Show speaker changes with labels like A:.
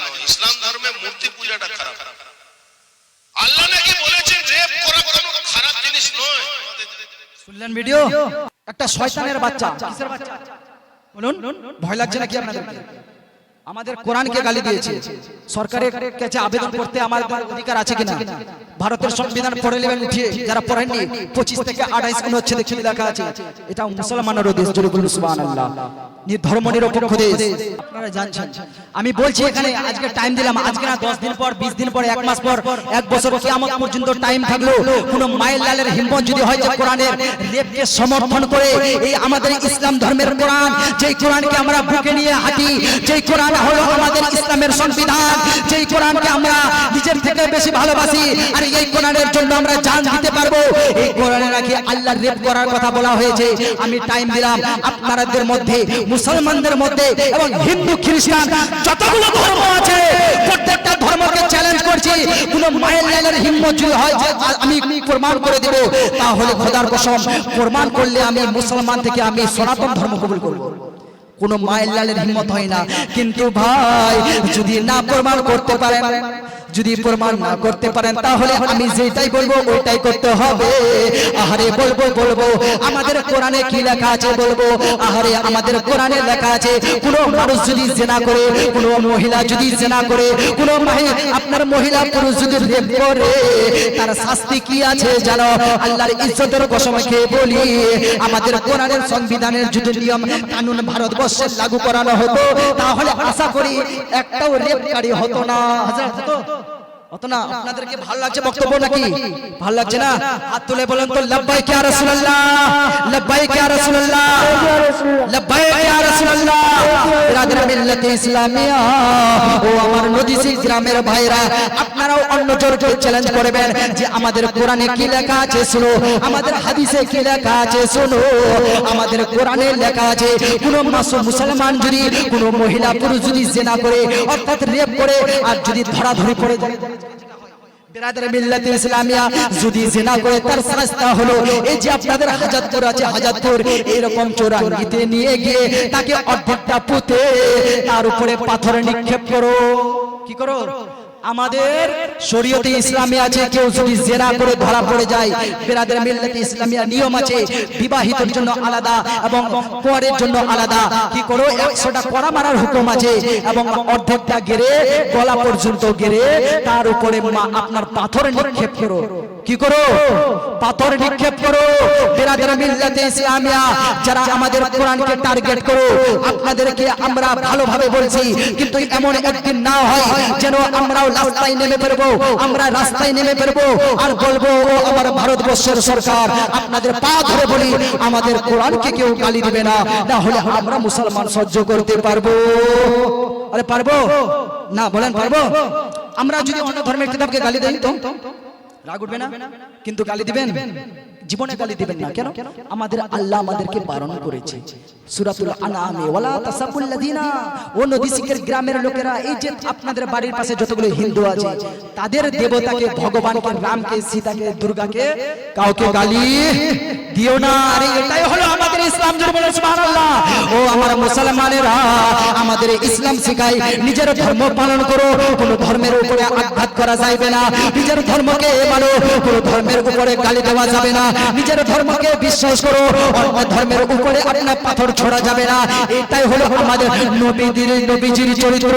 A: নয়। ইসলাম ধর্মে মূর্তি পূজাটা খারাপ। আল্লাহ নাকি বলেছেন রেপ করা কোনো খারাপ জিনিস নয়।
B: শুনলেন ভিডিও? একটা শয়তানের বাচ্চা, কিসের বাচ্চা বলুন? ভয় লাগছে নাকি আপনাদের? আমাদের কোরআনকে গালি দিয়েছে। সরকারের কাছে আবেদন করতে আমার অধিকার আছে কিনা? ভারতের সংবিধান পড়ে নেবেন উঠিয়ে, যারা পড়েননি 25 থেকে 28 কোন হচ্ছে দেখি লেখা আছে। এটা মুসলমানেরও দেশ, জোরে বলুন সুবহানাল্লাহ। ধর্ম নিরপেক্ষ দেশ, আপনারা জানছেন। আমি বলছি এখানে আজকে টাইম দিলাম, আজকে না 10 দিন পর, 20 দিন পর, 1 মাস পর, 1 বছর কিয়ামত পর্যন্ত টাইম থাকলো, কোন মায়ের লালের হিম্মত যদি হয় যে কোরআনের রেপকে সমর্থন করে, এই আমাদের ইসলাম ধর্মের কোরআন, যেই কোরআনকে আমরা বুকে নিয়ে হাঁটি, যেই কোরআন হলো আমাদের ইসলামের সংবিধান, যেই কোরআনকে আমরা নিজের থেকে বেশি ভালোবাসি, আর এই কোরআনের জন্য আমরা জান দিতে পারবো, এই কোরআনে নাকি আল্লাহর রেপ করার কথা বলা হয়েছে। আমি টাইম দিলাম আপনাদের মধ্যে, মুসলমানদের মধ্যে এবং হিন্দু খ্রিস্টান যতগুলো ধর্ম আছে, প্রত্যেকটা ধর্মকে চ্যালেঞ্জ করছি, কোন মায়ের লালের হিম্মত যদি হয় যে আমি প্রমাণ করে দেব, তাহলে খোদার কসম প্রমাণ করলে আমি মুসলমান থেকে আমি সনাতন ধর্ম কবুল করব। কোন মায়ের লালের হিম্মত হয় না। কিন্তু ভাই যদি না প্রমাণ করতে পারেন, যদি প্রমাণ না করতে পারেন, তাহলে আমি যেটাই বলবো ওইটাই করতে হবে। আহারে বলবো আমাদের কোরআনে কি লেখা আছে বলবো। আহারে আমাদের কোরআনে লেখা আছে, কোন মানুষ যদি জিনা করে, কোন মহিলা যদি জিনা করে, কোন আপনার মহিলা পুরুষ যদি রেপ করে, তার শাস্তি কি আছে জানো? আল্লাহর ইজ্জতের কসম খেয়ে বলি, আমাদের কোরআনের সংবিধানের যদি নিয়ম কানুন ভারতবর্ষে লাগু করানো হতো, তাহলে আশা করি একটাও রেপকারী হতো না। হতো না। আপনাদেরকে ভালো লাগছে বক্তব্য নাকি? ভালো লাগছে না? হাত তুলে বলেন তো লব্বাইক ইয়া রাসূলুল্লাহ, লব্বাইক ইয়া রাসূলুল্লাহ, লব্বাইক ইয়া রাসূলুল্লাহ। বিরাদর মিল্লাতে ইসলামিয়া ও আমার নদীসি গ্রামের ভাইরা, আপনারাও অন্য জোরকে চ্যালেঞ্জ করবেন যে আমাদের কোরআনে কি লেখা আছে শুনো, আমাদের হাদিসে কি লেখা আছে শুনো। আমাদের কোরআনে লেখা আছে, কোন মুসলমান যদি কোন মহিলা পুরুষ যদি জিনা করে, অর্থাৎ রেপ করে, আর যদি ধরাধরি পড়ে যায়, বিরাদর মিল্লাতে ইসলামিয়া যদি জিনা করে, তার শাস্তি হলো এই যে আপনাদের হাজাতপুর আছে, হাজাতপুর এরকম চোরাঙ্গিতে নিয়ে গিয়ে তাকে অর্ধেকটা পুঁতে তার উপরে পাথর নিক্ষেপ করো। কি করো? আমাদের শরীয়তে ইসলামে আছে, কেউ যদি জিনা করে ধরা পড়ে যায়, বিরাদর মিল্লাতে ইসলামিয়া নিয়ম আছে, বিবাহিতের জন্য আলাদা এবং পরের জন্য আলাদা। কি করো? 100টা কড়া মারার হুকুম আছে, এবং অর্ধেকটা গেরে গলা পর্যন্ত গেরে তার উপরে আপনার পাথর নিক্ষেপ করো। কি করো? পাথর নিক্ষেপ করো। বিরাদর মিল্লাতে ইসলামিয়া যারা আমাদের কোরআনকে টার্গেট করো, আপনাদেরকে আমরা ভালোভাবে বলছি, কিন্তু এমন একদিন না হয় যেন আমরাও রাস্তায় নেমে পড়বো, আমরা রাস্তায় নেমে পড়বো আর বলবো ও আমার ভারতবর্ষের সরকার, আপনাদের পা ধরে বলি আমাদের কোরআনকে কেউ গালি দিবে না, না হলে আমরা মুসলমান সহ্য করতে পারবো? আরে পারবো না? বলেন পারবো? আমরা যদি অন্য ধর্মের কিতাবকে গালি দেই তো রাগ উঠবে না? কিন্তু গালি দিবেন? জীবনে গালি দিবেন না। কেন? আমাদের আল্লাহ আমাদেরকে বারণ করেছে সূরাতুল আনআমে, ওয়ালা তাসাবুল্লাযিনা, ও নদীসিকের গ্রামের লোকেরা, এই যে আপনাদের বাড়ির পাশে যতগুলো হিন্দু আছে, তাদের দেবতাকে, ভগবানকে, রামকে, সীতাকে, দুর্গাকে কাউকে গালি দিও না। আরে এটাই হলো আমাদের ইসলাম। জোরে বলেন সুবহানাল্লাহ। ও আমার মুসলমানেরা, আমাদের ইসলাম শেখায় নিজের ধর্ম পালন করো, কোন ধর্মের উপরে আঘাত করা যাবে না, নিজের ধর্মকে মানো, কোন ধর্মের উপরে গালি দেওয়া যাবে না, নিজের ধর্মকে বিশ্বাস করো, অন্য ধর্মের উপরে আপনার পাথর ছোড়া যাবে না। এটাই হলো আমাদের নবীজির চরিত্র।